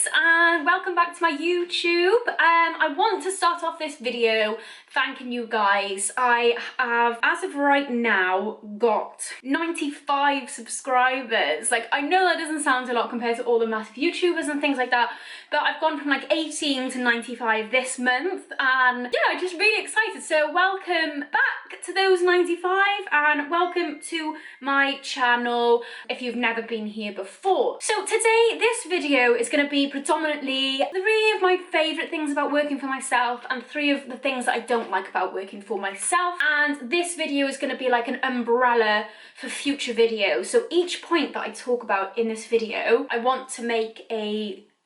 guys, and welcome back to my YouTube. I want to start off this video thanking you guys. I have, as of right now, got 95 subscribers. Like, I know that doesn't sound a lot compared to all the massive YouTubers and things like that, but I've gone from like 18 to 95 this month, and yeah, I'm just really excited. So welcome back to those 95, and welcome to my channel if you've never been here before. So today, this video is going to be predominantly 3 of my favourite things about working for myself and 3 of the things that I don't like about working for myself. And this video is going to be like an umbrella for future videos. So each point that I talk about in this video, I want to make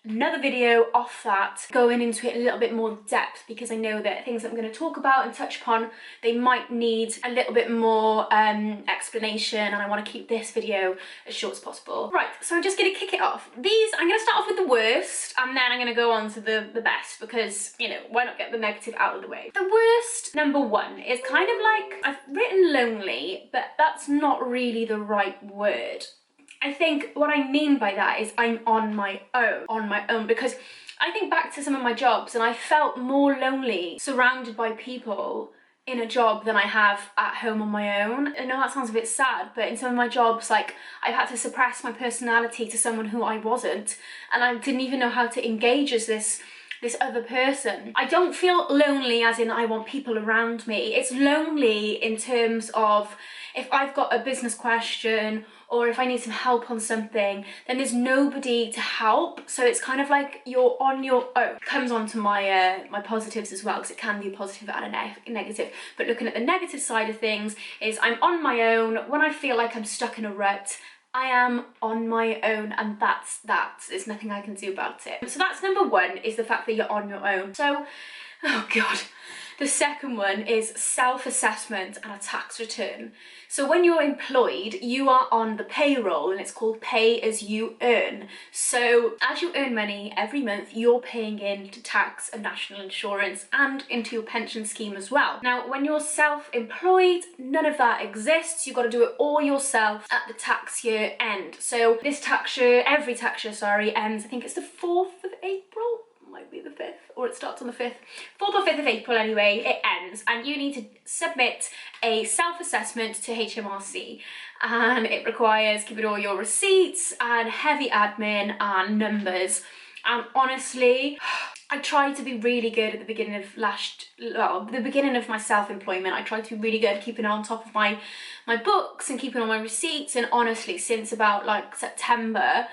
another video off that, going into it a little bit more depth, because I know that things that I'm going to talk about and touch upon, they might need a little bit more explanation, and I want to keep this video as short as possible. Right, so I'm just going to kick it off. I'm going to start off with the worst, and then I'm going to go on to the best, because, you know, why not get the negative out of the way? The worst, number 1, is kind of like, I've written lonely, but that's not really the right word. I think what I mean by that is I'm on my own, because I think back to some of my jobs and I felt more lonely surrounded by people in a job than I have at home on my own. I know that sounds a bit sad, but in some of my jobs, like, I've had to suppress my personality to someone who I wasn't, and I didn't even know how to engage as this other person. I don't feel lonely as in I want people around me. It's lonely in terms of if I've got a business question or if I need some help on something, then there's nobody to help. So it's kind of like you're on your own. It comes on to my my positives as well, because it can be a positive and a negative. But looking at the negative side of things is I'm on my own. When I feel like I'm stuck in a rut, I am on my own, and that's that. There's nothing I can do about it. So that's number 1, is the fact that you're on your own. So, oh God. The second one is self-assessment and a tax return. So when you're employed, you are on the payroll, and it's called pay as you earn. So as you earn money every month, you're paying into tax and national insurance and into your pension scheme as well. Now, when you're self-employed, none of that exists. You've got to do it all yourself at the tax year end. So this tax year, every tax year, sorry, ends, I think it's the 4th of April. Might be the 5th, or it starts on the 5th. 4th or 5th of April anyway, it ends, and you need to submit a self-assessment to HMRC, and it requires keeping all your receipts and heavy admin and numbers. And honestly, I tried to be really good at the beginning of the beginning of my self-employment. I tried to be really good at keeping on top of my books and keeping all my receipts, and honestly, since about like September,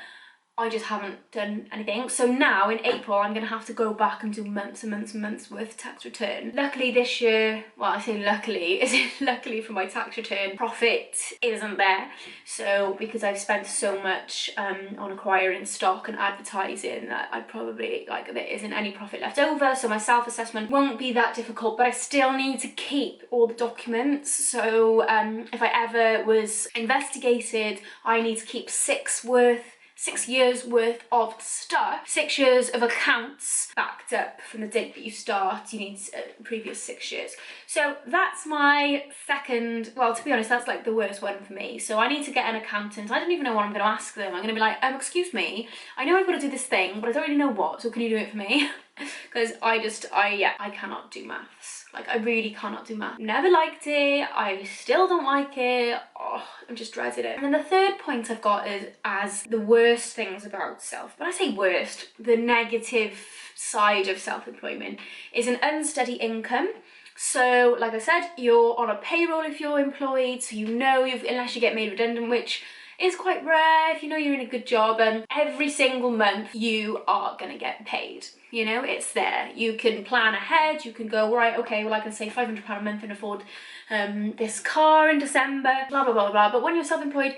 I just haven't done anything. So now in April, I'm going to have to go back and do months and months and months worth of tax return. Luckily this year, well, I say luckily, as in luckily for my tax return, profit isn't there. So because I've spent so much on acquiring stock and advertising, that I probably, like, there isn't any profit left over. So my self-assessment won't be that difficult, but I still need to keep all the documents. So if I ever was investigated, I need to keep 6 years worth of stuff, 6 years of accounts backed up from the date that you start. You need previous 6 years. So that's my second, well, to be honest, that's like the worst one for me. So I need to get an accountant. I don't even know what I'm going to ask them. I'm going to be like, excuse me, I know I've got to do this thing, but I don't really know what, so can you do it for me? Because I cannot do maths. Like, I really cannot do math. Never liked it. I still don't like it. Oh, I'm just dreaded it. And then the third point I've got is as the worst things about self. When I say worst, the negative side of self-employment is an unsteady income. So, like I said, you're on a payroll if you're employed, so you know unless you get made redundant, which is quite rare, if you know you're in a good job, and every single month you are gonna get paid. You know, it's there. You can plan ahead, you can go, right, okay, well, I can save £500 a month and afford this car in December, blah, blah, blah, blah. But when you're self-employed,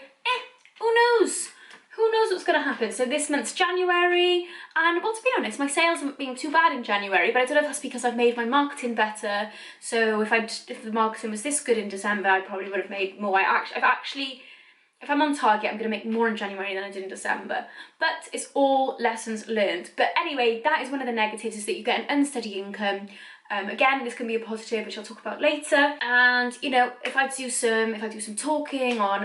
who knows? Who knows what's going to happen? So this month's January, and well, to be honest, my sales haven't been too bad in January, but I don't know if that's because I've made my marketing better. So if the marketing was this good in December, I probably would have made more. If I'm on target, I'm going to make more in January than I did in December. But it's all lessons learned. But anyway, that is one of the negatives, is that you get an unsteady income. Again, this can be a positive, which I'll talk about later. And you know, if I do some talking on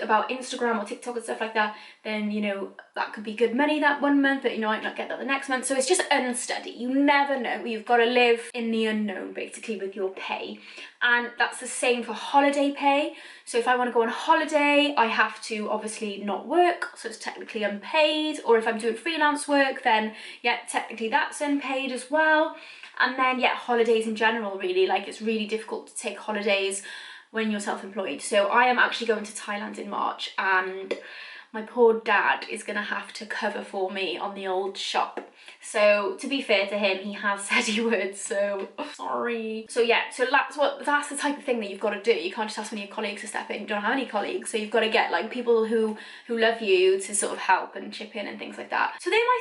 about Instagram or TikTok and stuff like that, then you know that could be good money that one month, but you know I might not get that the next month. So it's just unsteady. You never know. You've got to live in the unknown basically with your pay, and that's the same for holiday pay. So if I want to go on holiday, I have to obviously not work, so it's technically unpaid. Or if I'm doing freelance work, then yeah, technically that's unpaid as well. And then yeah, holidays in general, really, like it's really difficult to take holidays when you're self-employed. So I am actually going to Thailand in March, and my poor dad is gonna have to cover for me on the old shop. So to be fair to him, he has said he would, so sorry. So yeah, so that's the type of thing that you've got to do. You can't just ask one of your colleagues to step in. You don't have any colleagues, so you've got to get like people who love you to sort of help and chip in and things like that. So they're my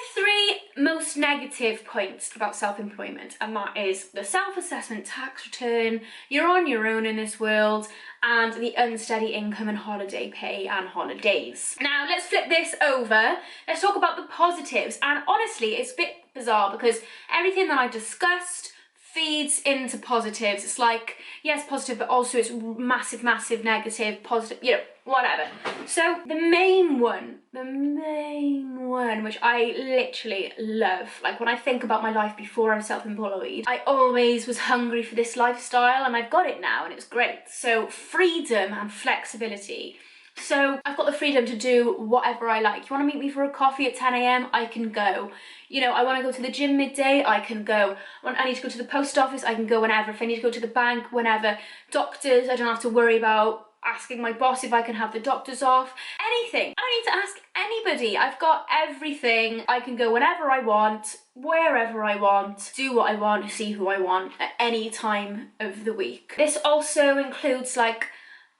3 most negative points about self-employment, and that is the self-assessment tax return, you're on your own in this world, and the unsteady income and holiday pay and holidays. Now let's flip this over. Let's talk about the positives. And honestly, it's a bit bizarre because everything that I discussed feeds into positives. It's like, yes, positive, but also it's massive, massive negative, positive, you know, whatever. So the main one, which I literally love, like when I think about my life before I was self-employed, I always was hungry for this lifestyle, and I've got it now and it's great. So freedom and flexibility. So I've got the freedom to do whatever I like. You want to meet me for a coffee at 10 AM? I can go. You know, I want to go to the gym midday, I can go. When I need to go to the post office, I can go whenever. If I need to go to the bank, whenever. Doctors, I don't have to worry about asking my boss if I can have the doctors off. Anything. I don't need to ask anybody. I've got everything. I can go whenever I want, wherever I want, do what I want, see who I want at any time of the week. This also includes like,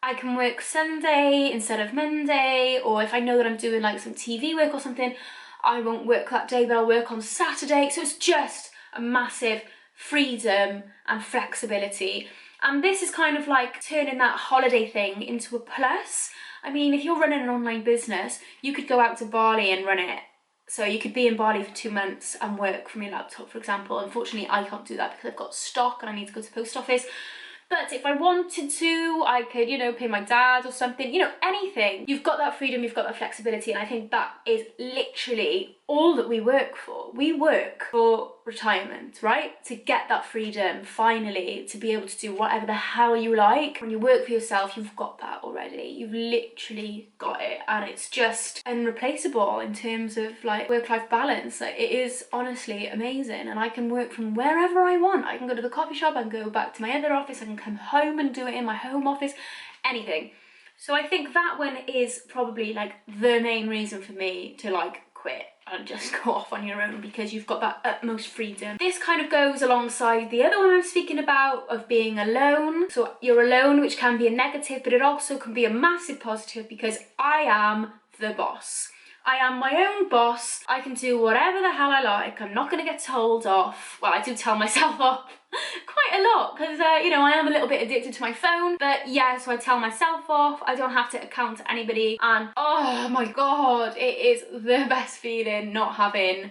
I can work Sunday instead of Monday, or if I know that I'm doing like some TV work or something, I won't work that day, but I'll work on Saturday. So it's just a massive freedom and flexibility. And this is kind of like turning that holiday thing into a plus. I mean, if you're running an online business, you could go out to Bali and run it. So you could be in Bali for 2 months and work from your laptop, for example. Unfortunately, I can't do that because I've got stock and I need to go to the post office. But if I wanted to, I could, you know, pay my dad or something, you know, anything. You've got that freedom, you've got that flexibility, and I think that is literally all that we work for. We work for retirement, right? To get that freedom, finally, to be able to do whatever the hell you like. When you work for yourself, you've got that already. You've literally got it, and it's just unreplaceable in terms of like work-life balance. Like, it is honestly amazing, and I can work from wherever I want. I can go to the coffee shop, I can go back to my other office, I can come home and do it in my home office, anything. So I think that one is probably like the main reason for me to like quit and just go off on your own, because you've got that utmost freedom. This kind of goes alongside the other one I was speaking about of being alone. So you're alone, which can be a negative, but it also can be a massive positive because I am the boss. I am my own boss. I can do whatever the hell I like. I'm not going to get told off. Well, I do tell myself off quite a lot because, you know, I am a little bit addicted to my phone. But yeah, so I tell myself off. I don't have to account to anybody. And oh my God, it is the best feeling not having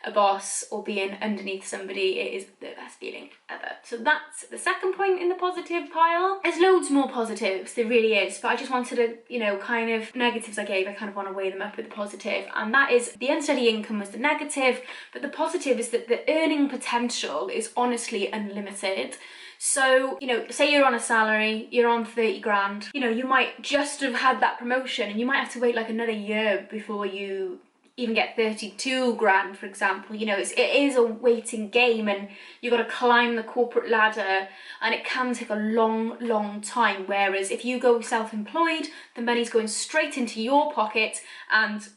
a boss or being underneath somebody. It is the best feeling ever. So that's the second point in the positive pile. There's loads more positives, there really is, but I just wanted to, you know, kind of negatives I gave, I kind of want to weigh them up with the positive, and that is the unsteady income was the negative, but the positive is that the earning potential is honestly unlimited. So, you know, say you're on a salary, you're on 30 grand, you know, you might just have had that promotion and you might have to wait like another year before you even get 32 grand, for example. You know, it is a waiting game, and you've got to climb the corporate ladder, and it can take a long time. Whereas if you go self-employed, the money's going straight into your pocket, and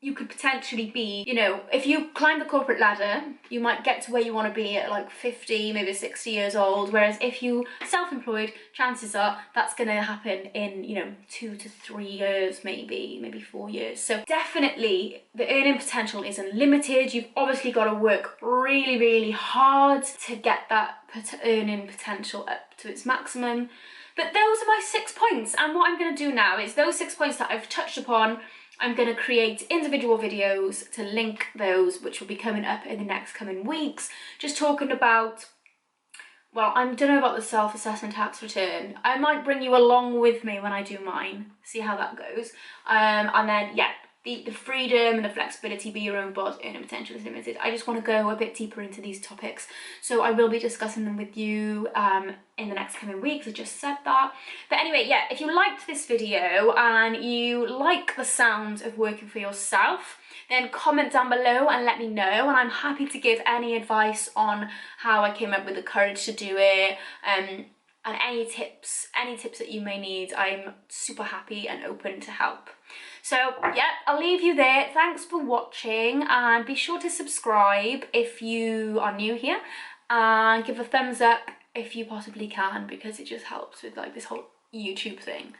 you could potentially be, you know, if you climb the corporate ladder, you might get to where you want to be at like 50, maybe 60 years old. Whereas if you self-employed, chances are that's going to happen in, you know, 2 to 3 years, maybe 4 years. So definitely the earning potential is unlimited. You've obviously got to work really hard to get that earning potential up to its maximum. But those are my 6 points. And what I'm going to do now is those 6 points that I've touched upon, I'm going to create individual videos to link those, which will be coming up in the next coming weeks, just talking about well, I don't know about the self-assessment tax return. I might bring you along with me when I do mine, see how that goes. And then, yeah, the freedom and the flexibility, be your own boss, earning potential is limited. I just want to go a bit deeper into these topics. So I will be discussing them with you in the next coming weeks. I just said that. But anyway, yeah, if you liked this video and you like the sound of working for yourself, then comment down below and let me know, and I'm happy to give any advice on how I came up with the courage to do it, and any tips that you may need. I'm super happy and open to help. So yeah, I'll leave you there. Thanks for watching, and be sure to subscribe if you are new here, and give a thumbs up if you possibly can, because it just helps with like this whole YouTube thing.